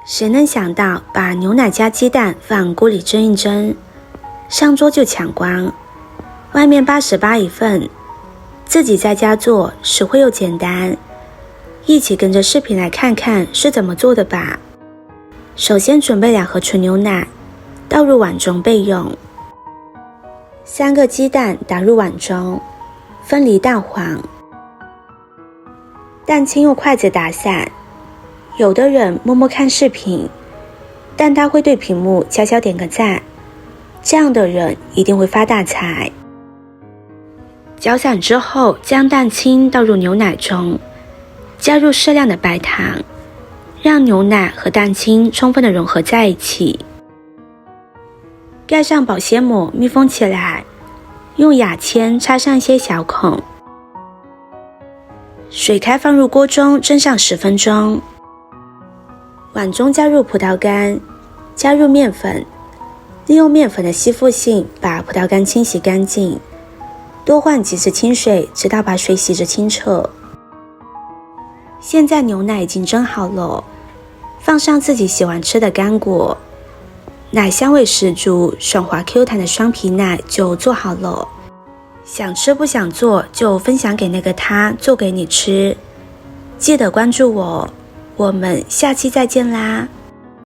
谁能想到把牛奶加鸡蛋放锅里蒸一蒸，上桌就抢光，外面88一份，自己在家做实惠又简单。一起跟着视频来看看是怎么做的吧。首先准备2盒纯牛奶，倒入碗中备用。3个鸡蛋打入碗中，分离蛋黄。蛋清用筷子打散，有的人默默看视频，但他会对屏幕悄悄点个赞，这样的人一定会发大财。搅散之后，将蛋清倒入牛奶中，加入适量的白糖，让牛奶和蛋清充分的融合在一起。盖上保鲜膜密封起来，用牙签插上一些小孔。水开放入锅中蒸上10分钟。碗中加入葡萄干，加入面粉，利用面粉的吸附性把葡萄干清洗干净，多换几次清水，直到把水洗至清澈。现在牛奶已经蒸好了，放上自己喜欢吃的干果，奶香味十足，爽滑 Q 弹的双皮奶就做好了。想吃不想做就分享给那个他，做给你吃。记得关注我，我们下期再见啦。